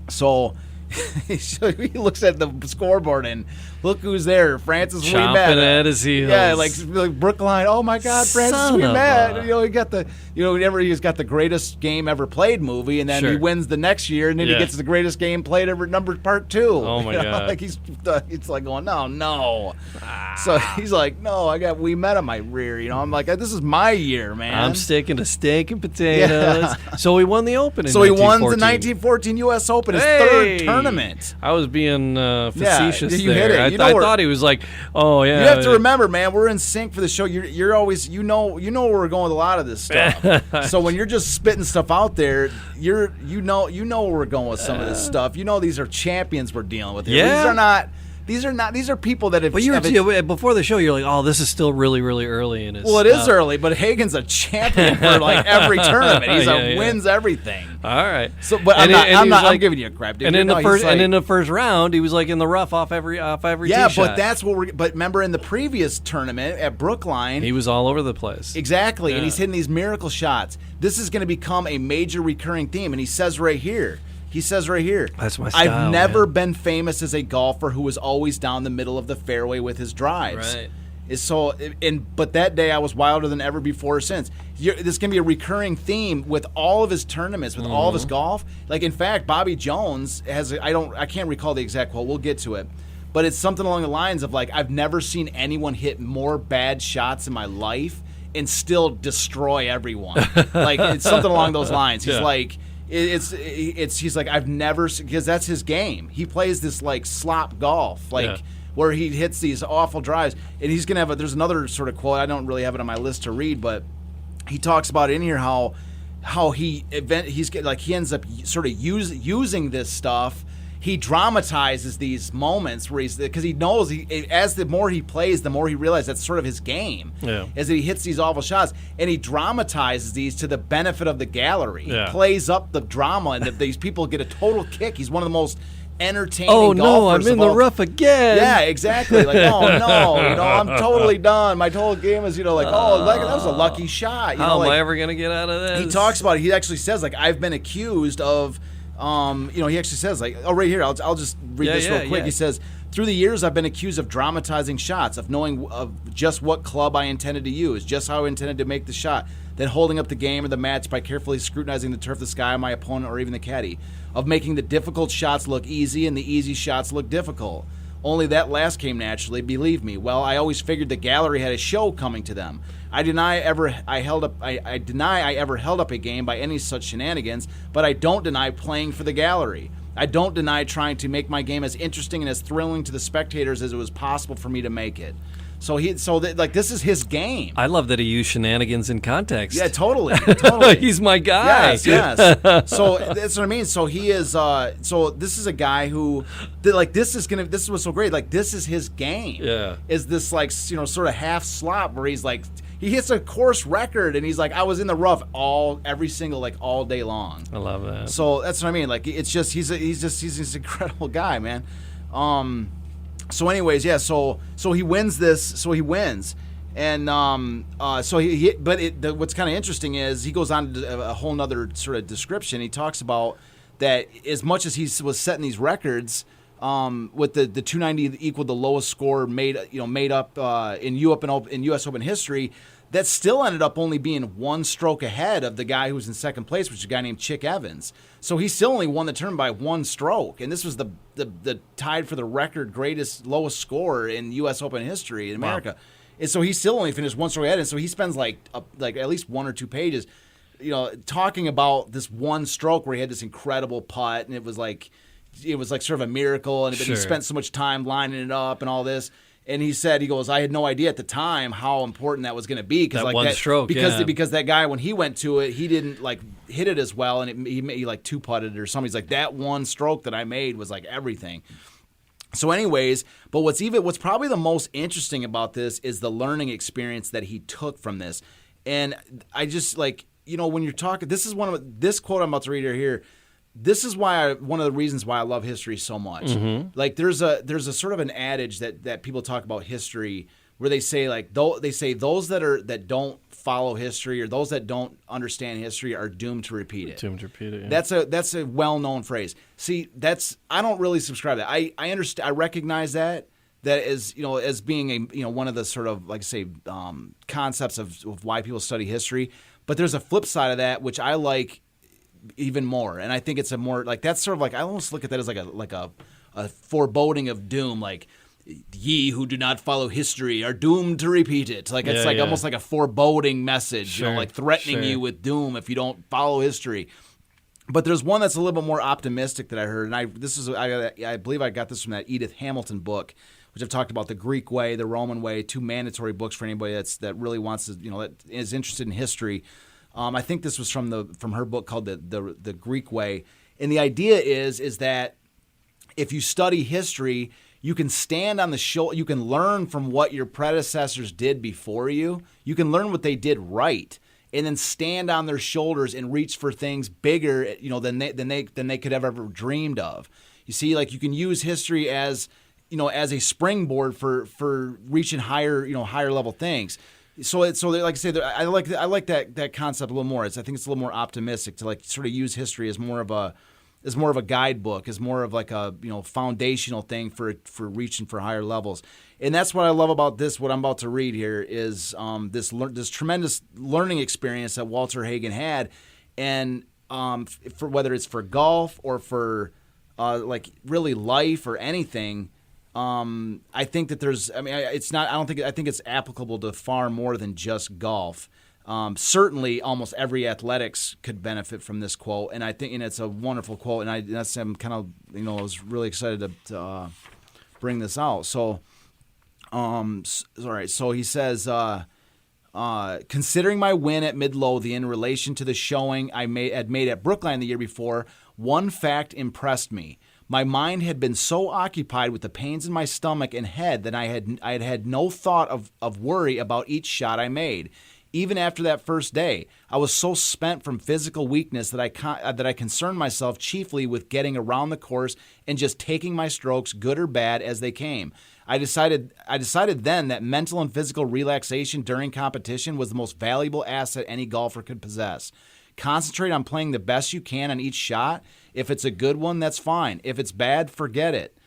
C: So he looks at the scoreboard and look who's there. Francis
B: Chomping
C: Ouimet.
B: at his heels.
C: Yeah, like Brookline. Oh my God, Francis Ouimet. He got the he's got the greatest game ever played movie, and then he wins the next year, and then he gets the greatest game played ever part 2.
B: Oh my God.
C: Like he's like going no. So he's like, no, I got Ouimet on my rear. I'm like, this is my year, man.
B: I'm sticking to steak and potatoes. Yeah. So he won the Open.
C: So he won the 1914 U.S. Open, his third tournament.
B: I was being facetious
C: you
B: there.
C: Hit it.
B: I thought he was like, oh yeah.
C: You have to remember, man, we're in sync for the show. You're always you know where we're going with a lot of this stuff. So when you're just spitting stuff out there, you know where we're going with some of this stuff. These are champions we're dealing with here.
B: Yeah.
C: These are people that have.
B: But before the show, you're like, oh, this is still really, really early in his.
C: Well, it is early, but Hagen's a champion for like every tournament. He's wins everything.
B: All right.
C: So, but I'm giving you a crap, dude.
B: And in the first round, he was like in the rough off every tee shot.
C: But that's what But remember, in the previous tournament at Brookline,
B: he was all over the place.
C: Exactly, and he's hitting these miracle shots. This is going to become a major recurring theme, and he says right here.
B: That's my style.
C: I've never been famous as a golfer who was always down the middle of the fairway with his drives.
B: Right.
C: But that day I was wilder than ever before or since. This can be a recurring theme with all of his tournaments, with all of his golf. Like, in fact, Bobby Jones has. I can't recall the exact quote. We'll get to it. But it's something along the lines of like, I've never seen anyone hit more bad shots in my life and still destroy everyone. Like, it's something along those lines. He's like. He's like, I've never, because that's his game. He plays this like slop golf, where he hits these awful drives, and he's gonna have there's another sort of quote. I don't really have it on my list to read, but he talks about in here how he ends up sort of using this stuff. He dramatizes these moments where because he knows as the more he plays, the more he realizes that's sort of his game.
B: Yeah.
C: As he hits these awful shots, and he dramatizes these to the benefit of the gallery.
B: Yeah.
C: He plays up the drama, and these people get a total kick. He's one of the most entertaining golfers.
B: Oh no, I'm in the rough again.
C: Yeah, exactly. Like, oh no, I'm totally done. My total game is, that was a lucky shot.
B: How am I ever gonna get out of this?
C: He talks about it. He actually says, like, I've been accused of. He actually says, like, right here, I'll just read this real quick. He says, through the years, I've been accused of dramatizing shots, of knowing of just what club I intended to use, just how I intended to make the shot, then holding up the game or the match by carefully scrutinizing the turf, the sky, my opponent, or even the caddy, of making the difficult shots look easy and the easy shots look difficult. Only that last came naturally, believe me. Well, I always figured the gallery had a show coming to them. I deny I ever held up a game by any such shenanigans, but I don't deny playing for the gallery. I don't deny trying to make my game as interesting and as thrilling to the spectators as it was possible for me to make it. So this is his game.
B: I love that he used shenanigans in context.
C: Yeah, totally.
B: He's my guy.
C: Yes. So that's what I mean. So he is. So this is a guy who, this is what's so great. Like, this is his game.
B: Yeah.
C: Is this sort of half slop where he's like, he hits a course record and he's like, I was in the rough every single all day long.
B: I love that.
C: So that's what I mean. Like, it's just he's this incredible guy, man. So anyways, yeah. So he wins this. So he wins, and what's kind of interesting is he goes on to a whole nother sort of description. He talks about that as much as he was setting these records, with the 290 equaled the lowest score made up in U.S. Open history. That still ended up only being one stroke ahead of the guy who was in second place, which is a guy named Chick Evans. So he still only won the tournament by one stroke, and this was the tied for the record lowest score in U.S. Open history in America. Wow. And so he still only finished one stroke ahead, and so he spends like at least 1 or 2 pages, talking about this one stroke where he had this incredible putt, and it was like sort of a miracle, and he spent so much time lining it up and all this. And he goes, I had no idea at the time how important that was going to be because because that guy, when he went to it, he didn't hit it as well, and he two putted or something. He's like, that one stroke that I made was like everything. So anyways, but what's probably the most interesting about this is the learning experience that he took from this. And I just when you're talking, this quote I'm about to read here. This is one of the reasons why I love history so much. Mm-hmm. Like, there's a sort of an adage that people talk about history where they say like those that don't follow history or those that don't understand history are doomed to repeat it.
B: Doomed to repeat it. Yeah.
C: That's a well-known phrase. See, I don't really subscribe to that. I understand. I recognize that is, as being one of the sort of, like I say, concepts of why people study history. But there's a flip side of that which I like even more, and I think it's a more like that's sort of like I almost look at that as like a foreboding of doom, like ye who do not follow history are doomed to repeat it. Like it's almost like a foreboding message,
B: sure,
C: like threatening you with doom if you don't follow history. But there's one that's a little bit more optimistic that I heard, and I believe I got this from that Edith Hamilton book, which I've talked about, The Greek Way, The Roman Way, 2 mandatory books for anybody that really wants to, that is interested in history. I think this was from her book called the Greek Way, and the idea is that if you study history, you can stand on the shoulder. You can learn from what your predecessors did before you. You can learn what they did right, and then stand on their shoulders and reach for things bigger, than they could have ever dreamed of. You see, like you can use history as a springboard for reaching higher level things. So like I say, I like that concept a little more. I think it's a little more optimistic to like sort of use history as more of a guidebook, as more of like a foundational thing for reaching for higher levels. And that's what I love about this. What I'm about to read here is this tremendous learning experience that Walter Hagen had, and for whether it's for golf or for like really life or anything. I think that I think it's applicable to far more than just golf. Certainly, almost every athletics could benefit from this quote, and it's a wonderful quote. And I'm kind of I was really excited to bring this out. So, all right. So he says, considering my win at Midlothian in relation to the showing I had made at Brookline the year before, one fact impressed me. My mind had been so occupied with the pains in my stomach and head that I had no thought of worry about each shot I made. Even after that first day, I was so spent from physical weakness that I concerned myself chiefly with getting around the course and just taking my strokes, good or bad, as they came. I decided then that mental and physical relaxation during competition was the most valuable asset any golfer could possess. Concentrate on playing the best you can on each shot. If it's a good one, that's fine. If it's bad, forget it.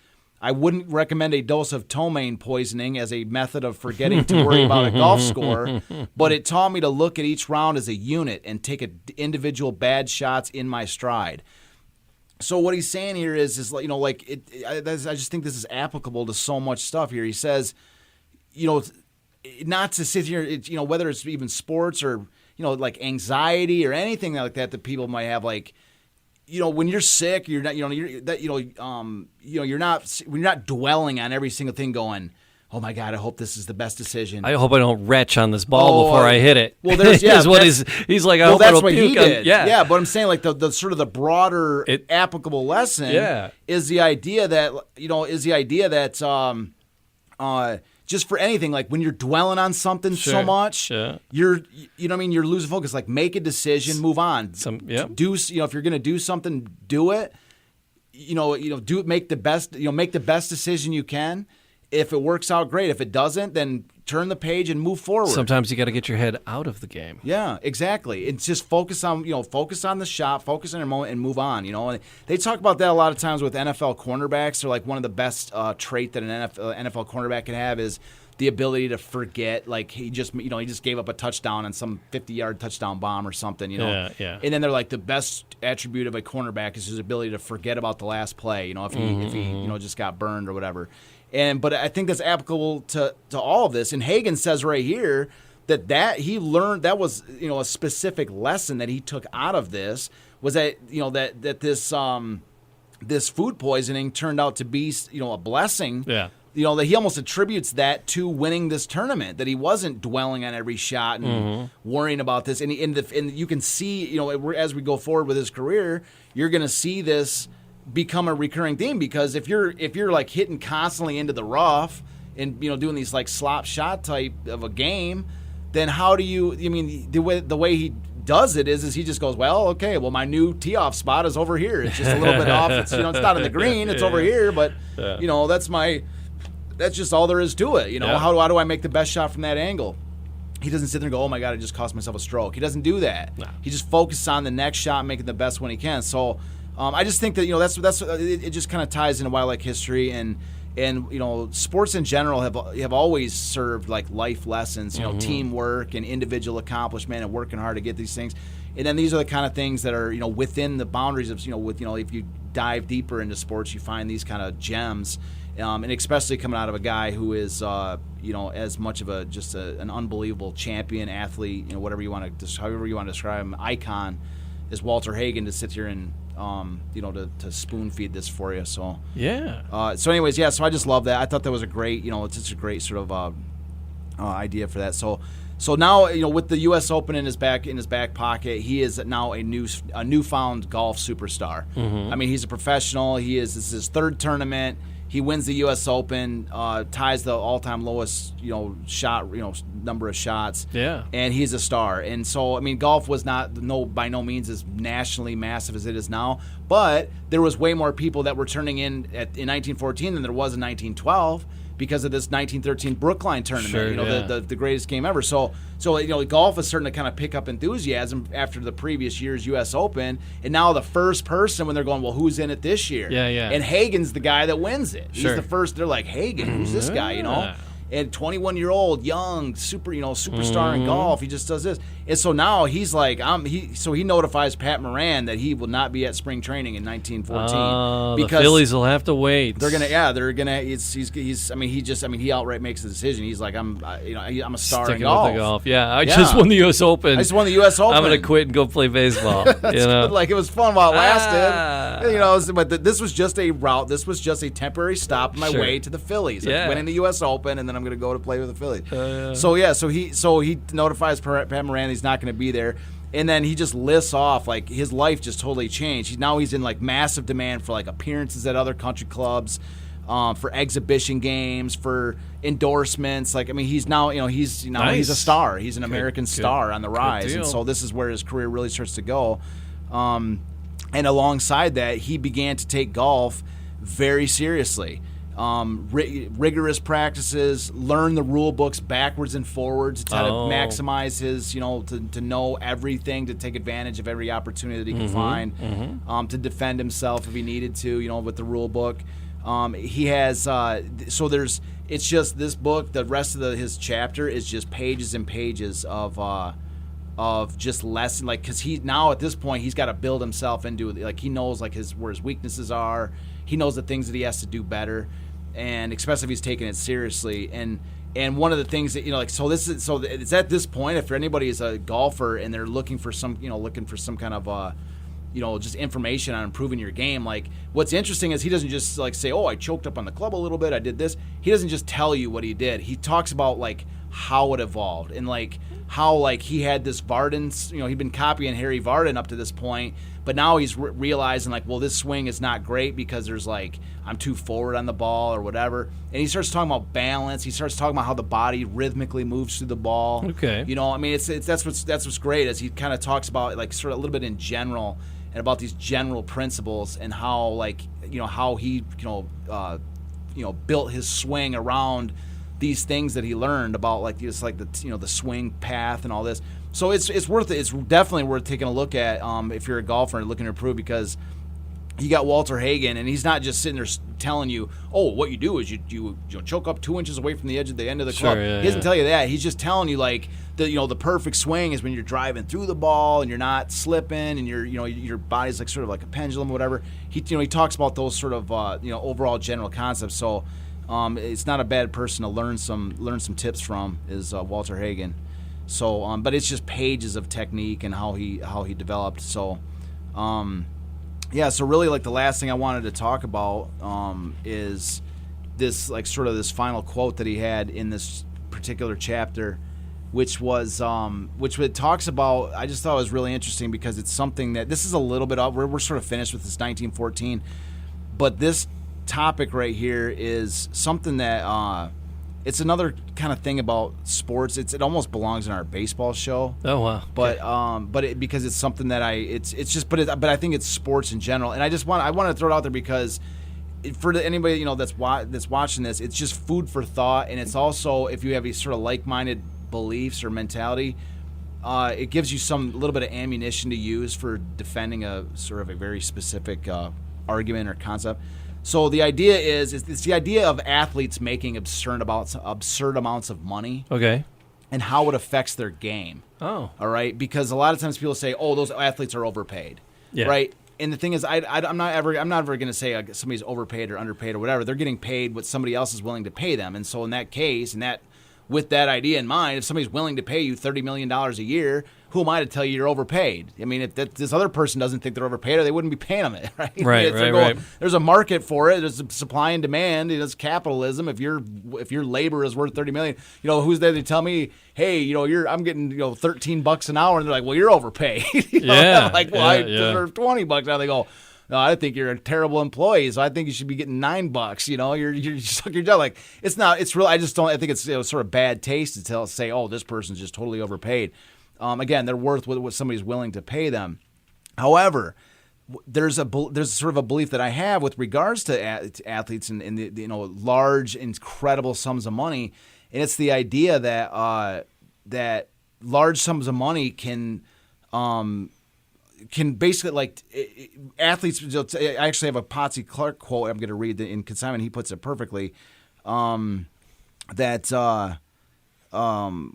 C: I wouldn't recommend a dose of ptomaine poisoning as a method of forgetting to worry about a golf score, but it taught me to look at each round as a unit and take individual bad shots in my stride. So what he's saying here is I just think this is applicable to so much stuff here. He says, not to sit here, whether it's even sports or like anxiety or anything like that people might have, like, when you're sick, you're not, you're not dwelling on every single thing going, oh my God, I hope this is the best decision.
B: I hope I don't retch on this ball before I hit it.
C: Well, there's
B: he's like. I hope
C: that's
B: it'll
C: what
B: puke
C: he did.
B: Yeah,
C: but I'm saying like the sort of the broader applicable lesson is the idea that just for anything, like when you're dwelling on something so much, you're losing focus. Like make a decision, move on. Do if you're going to do something, do it. Make the best decision you can. If it works out, great. If it doesn't, then turn the page and move forward.
B: Sometimes you got to get your head out of the game.
C: Yeah, exactly. It's just focus on the shot, focus on your moment, and move on. And they talk about that a lot of times with NFL cornerbacks. They're like one of the best trait that an NFL cornerback can have is the ability to forget. Like he just gave up a touchdown on some 50-yard touchdown bomb or something.
B: Yeah.
C: And then they're like the best attribute of a cornerback is his ability to forget about the last play. If he just got burned or whatever. But I think that's applicable to all of this. And Hagen says right here that he learned that was a specific lesson that he took out of this was that that this food poisoning turned out to be a blessing.
B: Yeah.
C: That he almost attributes that to winning this tournament, that he wasn't dwelling on every shot and worrying about this. And you can see as we go forward with his career, you're going to see this become a recurring theme, because if you're like hitting constantly into the rough and doing these like slop shot type of a game, then how do you? The way he does it is he just goes, well, okay, well my new tee off spot is over here. It's just a little bit off. It's it's not in the green. It's over here, but that's my That's just all there is to it. How do I make the best shot from that angle? He doesn't sit there and go, oh, my God, I just cost myself a stroke. He doesn't do that. No. He just focuses on the next shot, making the best one he can. So I just think that, that's it just kind of ties into why I like history. And sports in general have always served like life lessons, teamwork and individual accomplishment and working hard to get these things. And then these are the kind of things that are, within the boundaries of, if you dive deeper into sports, you find these kind of gems. And especially coming out of a guy who is, as much of an unbelievable champion, athlete, however you want to describe him, icon, is Walter Hagen, to sit here and, to spoon feed this for you. So
B: yeah.
C: So anyways, yeah. So I just love that. I thought that was a great, it's just a great sort of idea for that. So now, with the U.S. Open in his back pocket, he is now a newfound golf superstar. I mean, he's a professional. This is his third tournament. He wins the U.S. Open, ties the all-time lowest, number of shots.
B: Yeah.
C: And he's a star. And so, I mean, golf was by no means as nationally massive as it is now, but there was way more people that were turning in 1914 than there was in 1912 because of this 1913 Brookline tournament,
B: Sure,
C: the greatest game ever. So golf is starting to kind of pick up enthusiasm after the previous year's U.S. Open, and now the first person when they're going, well, who's in it this year?
B: Yeah.
C: And Hagen's the guy that wins it.
B: Sure.
C: He's the first. They're like, Hagen, who's this guy? And 21-year-old, young, superstar in golf. He just does this. And so now he's like, he notifies Pat Moran that he will not be at spring training in 1914
B: because the Phillies will have to wait.
C: They're gonna, he outright makes the decision. He's like, I'm a star
B: Sticking
C: in golf.
B: with the golf. Yeah, I just won the U.S. Open.
C: I just won the U.S. Open.
B: I'm gonna quit and go play baseball.
C: Like it was fun while it lasted. But this was just a route. This was just a temporary stop on my way to the Phillies.
B: Yeah.
C: Winning the U.S. Open, and then I'm gonna go to play with the Phillies. So he notifies Pat Moran he's not going to be there, and then he just lists off like his life just totally changed. He's in like massive demand for like appearances at other country clubs, for exhibition games, for endorsements. Like, I mean, he's a star. He's an American star on the rise, and so this is where his career really starts to go. And alongside that, he began to take golf very seriously. Rigorous practices, learn the rule books backwards and forwards to try to maximize his, to know everything, to take advantage of every opportunity that he can find, to defend himself if he needed to, with the rule book. He has, it's just this book, the rest of his chapter is just pages and pages of just lesson, like, because he now at this point he's got to build himself into, like, he knows like where his weaknesses are. He knows the things that he has to do better, and especially if he's taking it seriously. And one of the things that it's at this point, if anybody is a golfer and they're looking for some kind of just information on improving your game, like, what's interesting is he doesn't just like say, oh, I choked up on the club a little bit, I did this. He doesn't just tell you what he did. He talks about like how it evolved and like how like he had this Vardens, he'd been copying Harry Vardon up to this point, but now he's realizing like, well, this swing is not great because there's like, I'm too forward on the ball or whatever. And he starts talking about balance. He starts talking about how the body rhythmically moves through the ball.
B: Okay.
C: I mean, that's what's great, is he kind of talks about like sort of a little bit in general and about these general principles and how like, how he, built his swing around these things that he learned about, like just like the swing path and all this. So it's worth it. It's definitely worth taking a look at if you're a golfer and looking to improve, because you got Walter Hagen, and he's not just sitting there telling you, oh, what you do is you choke up 2 inches away from the edge of the end of the club. He doesn't tell you that. He's just telling you like the perfect swing is when you're driving through the ball and you're not slipping and your body's like sort of like a pendulum or whatever. He talks about those sort of overall general concepts. So it's not a bad person to learn some tips from, is Walter Hagen. So but it's just pages of technique and how he developed. So so really like the last thing I wanted to talk about is this like sort of this final quote that he had in this particular chapter, which it talks about. I just thought it was really interesting because it's something that this is a little bit up. We're sort of finished with this 1914, but this topic right here is something that it's another kind of thing about sports. It almost belongs in our baseball show.
B: Oh wow!
C: But because it's something that but I think it's sports in general, and I want to throw it out there because for anybody that's watching this, it's just food for thought, and it's also, if you have these sort of like-minded beliefs or mentality, it gives you some little bit of ammunition to use for defending a sort of a very specific argument or concept. So the idea is it's the idea of athletes making absurd amounts of money.
B: Okay.
C: And how it affects their game.
B: Oh.
C: All right? Because a lot of times people say, "Oh, those athletes are overpaid."
B: Yeah.
C: Right? And the thing is, I'm not ever going to say somebody's overpaid or underpaid or whatever. They're getting paid what somebody else is willing to pay them. And so in that case, with that idea in mind, if somebody's willing to pay you $30 million a year, who am I to tell you you're overpaid? I mean, if this other person doesn't think they're overpaid, or they wouldn't be paying them it, right?
B: Right.
C: There's a market for it. There's a supply and demand. It's capitalism. If your labor is worth $30 million, who's there to tell me, hey, I'm getting $13 an hour, and they're like, well, you're overpaid.
B: Yeah.
C: Like, well, I deserve $20 now. They go, no, I think you're a terrible employee, so I think you should be getting $9. You're stuck your job. Like, it's not. It's real. I just don't. I think it's sort of bad taste to say, oh, this person's just totally overpaid. Again, they're worth what somebody's willing to pay them. However, there's sort of a belief that I have with regards to athletes and the large, incredible sums of money, and it's the idea that that large sums of money can basically, like, athletes. I actually have a Potsy Clark quote I'm going to read in consignment. He puts it perfectly. What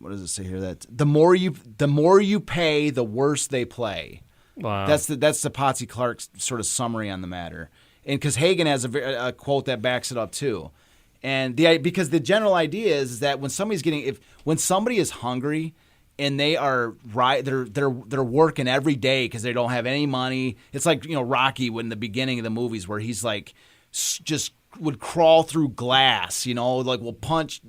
C: does it say here? That the more you pay, the worse they play.
B: Wow.
C: That's the Potsy Clark sort of summary on the matter. And because Hagen has a quote that backs it up too. And because the general idea is that when somebody is hungry and they are they're working every day because they don't have any money. It's like Rocky when the beginning of the movies where he's like just would crawl through glass, like will punch,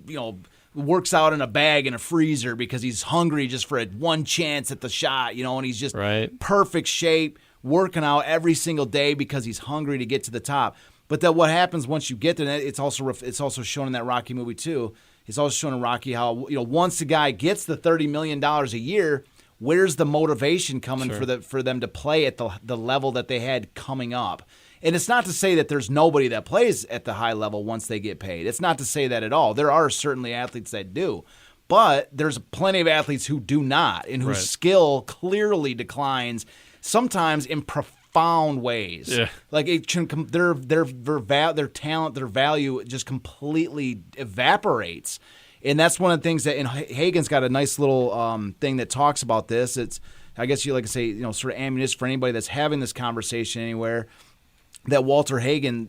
C: works out in a bag in a freezer because he's hungry just for one chance at the shot, and he's just perfect shape, working out every single day because he's hungry to get to the top. But then what happens once you get there? It's also shown in that Rocky movie too. It's also shown in Rocky how once the guy gets the $30 million a year, where's the motivation coming for them to play at the level that they had coming up? And it's not to say that there's nobody that plays at the high level once they get paid. It's not to say that at all. There are certainly athletes that do. But there's plenty of athletes who do not and whose skill clearly declines, sometimes in profound ways. Yeah. Like their talent, their value just completely evaporates. And that's one of the things that, and Hagen's got a nice little thing that talks about this. It's, I guess you like to say, sort of ammunition for anybody that's having this conversation anywhere, that Walter Hagen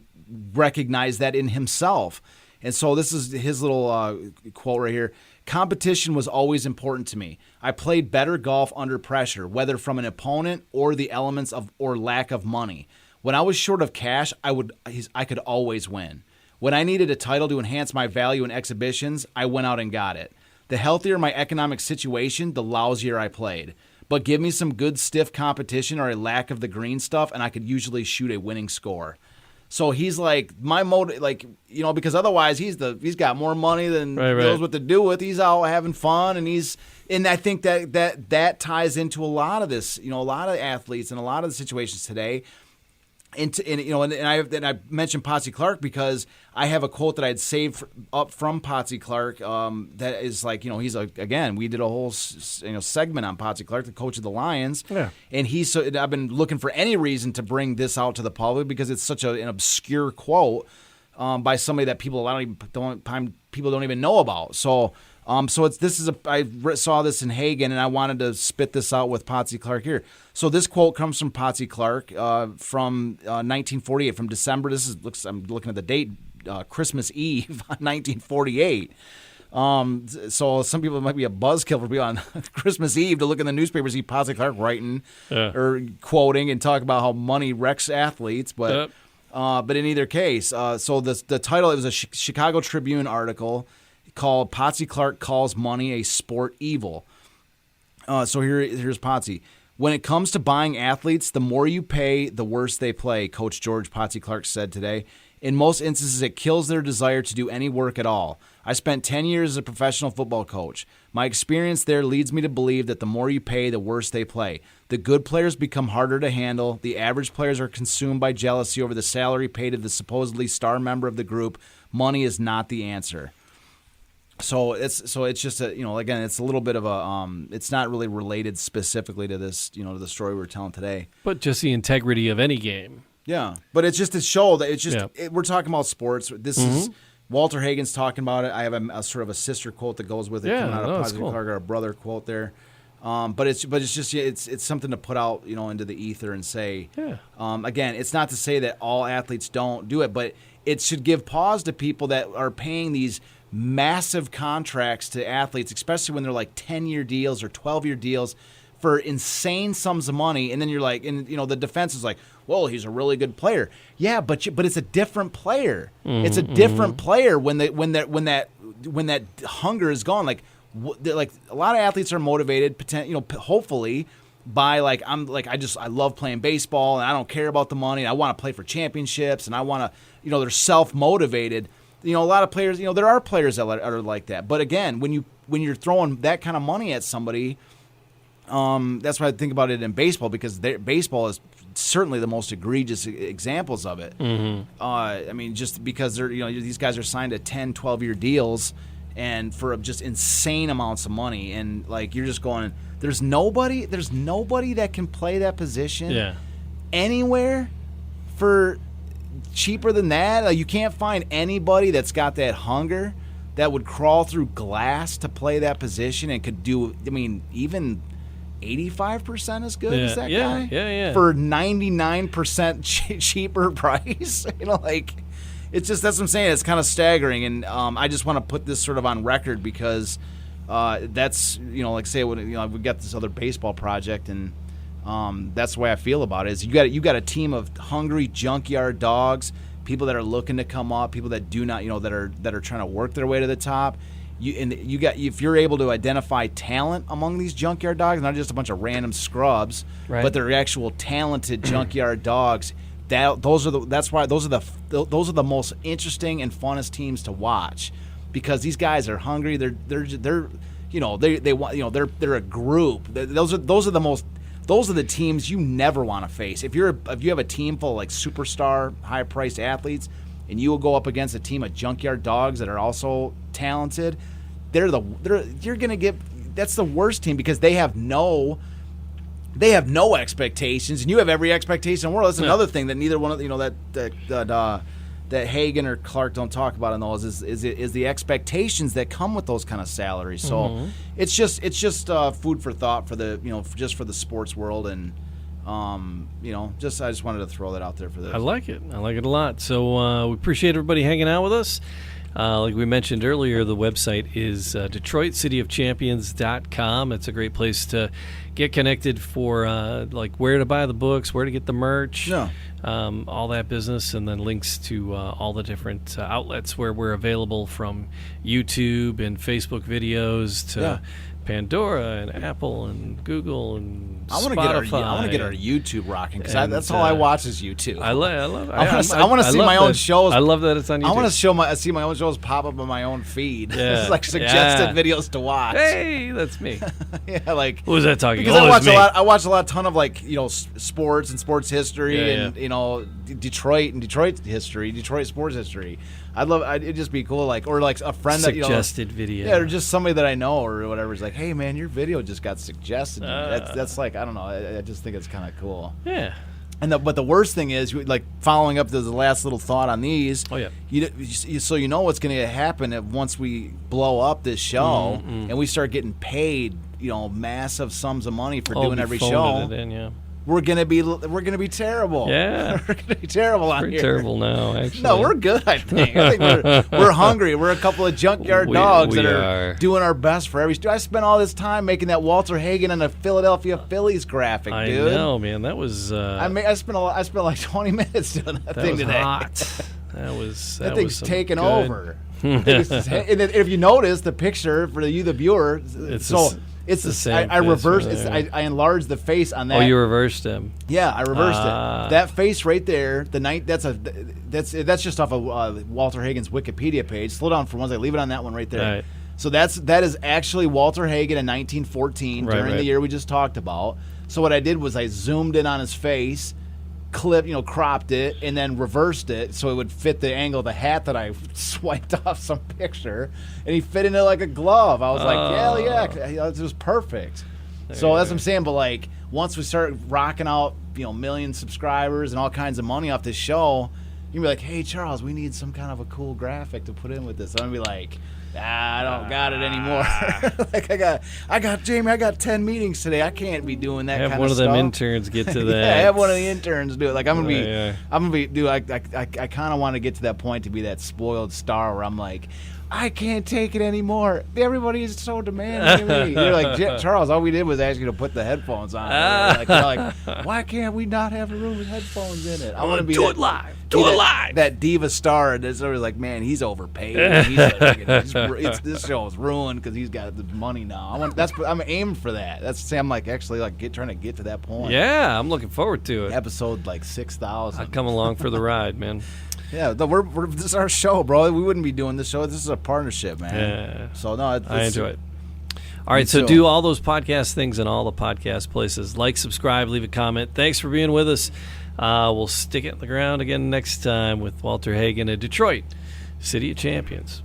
C: recognized that in himself. And so this is his little quote right here. Competition was always important to me. I played better golf under pressure, whether from an opponent or the elements of or lack of money. When I was short of cash, I could always win. When I needed a title to enhance my value in exhibitions, I went out and got it. The healthier my economic situation, the lousier I played. But give me some good stiff competition or a lack of the green stuff, and I could usually shoot a winning score. So he's like, my motive, because otherwise he's got more money than knows what to do with. He's out having fun, and I think that ties into a lot of this, a lot of athletes and a lot of the situations today. And I mentioned Potsy Clark because I have a quote that I had saved up from Potsy Clark that is like, he's again, we did a whole segment on Potsy Clark, the coach of the Lions, and I've been looking for any reason to bring this out to the public because it's such an obscure quote by somebody that people don't even know about. So I saw this in Hagen, and I wanted to spit this out with Potsy Clark here. So this quote comes from Potsy Clark from 1948, from December. I'm looking at the date, Christmas Eve, 1948. So some people, it might be a buzzkill for people on Christmas Eve to look in the newspaper, see Potsy Clark writing or quoting and talk about how money wrecks athletes, but in either case, so the title, it was a Chicago Tribune article called "Potsy Clark Calls Money a Sport Evil." So here's Potsy. When it comes to buying athletes, the more you pay, the worse they play, Coach George Potsy Clark said today. In most instances, it kills their desire to do any work at all. I spent 10 years as a professional football coach. My experience there leads me to believe that the more you pay, the worse they play. The good players become harder to handle. The average players are consumed by jealousy over the salary paid to the supposedly star member of the group. Money is not the answer. So it's just again, it's a little bit of a it's not really related specifically to this, to the story we're telling today.
B: But just the integrity of any game.
C: Yeah, but it's just to show that it's just we're talking about sports. This is Walter Hagen's talking about it. I have a sort of a sister quote that goes with it coming out of Positive Clark, or a brother quote there. But it's just it's something to put out into the ether and say. Yeah. Again, it's not to say that all athletes don't do it, but it should give pause to people that are paying these massive contracts to athletes, especially when they're like 10-year deals or 12-year deals for insane sums of money. And then you're like, the defense is like, well, he's a really good player. Yeah, but it's a different player. It's a different player when that hunger is gone. Like a lot of athletes are motivated, hopefully by I love playing baseball and I don't care about the money. I want to play for championships and I want to, they're self-motivated. A lot of players, there are players that are like that. But again, when you're throwing that kind of money at somebody, that's why I think about it in baseball, because baseball is certainly the most egregious examples of it. I mean, just because they're these guys are signed to 10, 12-year deals and for just insane amounts of money, and like you're just going, there's nobody that can play that position anywhere for cheaper than that. Like, you can't find anybody that's got that hunger that would crawl through glass to play that position and could do, even 85% as good as that guy for 99% cheaper price. It's just, that's what I'm saying. It's kind of staggering, and I just want to put this sort of on record because that's say when we've got this other baseball project, and that's the way I feel about it. Is you got a team of hungry junkyard dogs, people that are looking to come up, people that do not that are trying to work their way to the top. If you're able to identify talent among these junkyard dogs, not just a bunch of random scrubs, but they're actual talented junkyard dogs. Those are the most interesting and funnest teams to watch, because these guys are hungry. They're a group. Those are the teams you never want to face. If you have a team full of like superstar, high priced athletes, and you will go up against a team of junkyard dogs that are also talented, you're gonna get, that's the worst team, because they have no expectations, and you have every expectation in the world. That's another thing that neither one of that Hagen or Clark don't talk about in those is the expectations that come with those kind of salaries. So it's just food for thought for the just for the sports world, and I just wanted to throw that out there for this.
B: I like it a lot. So we appreciate everybody hanging out with us. Like we mentioned earlier, the website is DetroitCityOfChampions.com. It's a great place to get connected for where to buy the books, where to get the merch, all that business, and then links to all the different outlets where we're available, from YouTube and Facebook videos to Pandora and Apple and Google and Spotify.
C: I want to get our YouTube rocking, because that's all I watch is YouTube.
B: I love.
C: I want to see my own shows.
B: I love that it's on YouTube.
C: I want to see my own shows pop up on my own feed. Yeah. It's like suggested videos to watch.
B: Hey, that's me.
C: Who
B: was that talking?
C: Because I watch a ton of sports and sports history and Detroit and Detroit history, Detroit sports history. It'd just be cool, or a friend
B: suggested video.
C: Yeah, or just somebody that I know or whatever is like, hey man, your video just got suggested. That's like, I don't know. I just think it's kind of cool.
B: Yeah.
C: But the worst thing is, following up to the last little thought on these.
B: Oh yeah.
C: So what's going to happen once we blow up this show and we start getting paid, massive sums of money for doing every show. We're gonna be terrible.
B: Yeah,
C: we're gonna be terrible on here.
B: Terrible now, actually.
C: No, we're good. I think we're hungry. We're a couple of junkyard dogs that are doing our best for every. I spent all this time making that Walter Hagen and the Philadelphia Phillies graphic, dude.
B: I know, man. That was.
C: I spent like 20 minutes doing that thing today.
B: Hot. That
C: thing's taking over. And if you notice the picture for the viewer, It's the same. I reversed. I enlarged the face on that.
B: Oh, you reversed him.
C: Yeah, I reversed it. That face right there. That's just off of Walter Hagen's Wikipedia page. Slow down for once. I leave it on that one right there.
B: Right.
C: So that is actually Walter Hagen in 1914 during the year we just talked about. So what I did was I zoomed in on his face, cropped it, and then reversed it so it would fit the angle of the hat that I swiped off some picture, and he fit in it like a glove. I was like, hell yeah, it was perfect. So that's what I'm saying. But like once we start rocking out, million subscribers and all kinds of money off this show, you'll be like, hey Charles, we need some kind of a cool graphic to put in with this. So I'm gonna be like, I don't got it anymore. Like I got Jamie. I got 10 meetings today. I can't be doing that.
B: Have one of them interns get to that.
C: Yeah, have one of the interns do it. Like I'm gonna be, dude. I kind of want to get to that point to be that spoiled star where I'm like, I can't take it anymore. Everybody is so demanding of me. You're like, Charles, all we did was ask you to put the headphones on. Like, why can't we not have a room with headphones in it? I want to be
B: do it live. Do it live.
C: That diva star, and it's always like, man, he's overpaid. This show is ruined because he's got the money now. I'm aiming for that. I'm like actually trying to get to that point.
B: Yeah, I'm looking forward to it.
C: Episode 6,000.
B: I'll come along for the ride, man.
C: Yeah, this is our show, bro. We wouldn't be doing this show. This is a partnership, man.
B: Yeah.
C: So no,
B: I enjoy it. All right, so do all those podcast things in all the podcast places. Like, subscribe, leave a comment. Thanks for being with us. We'll stick it in the ground again next time with Walter Hagen at Detroit, City of Champions.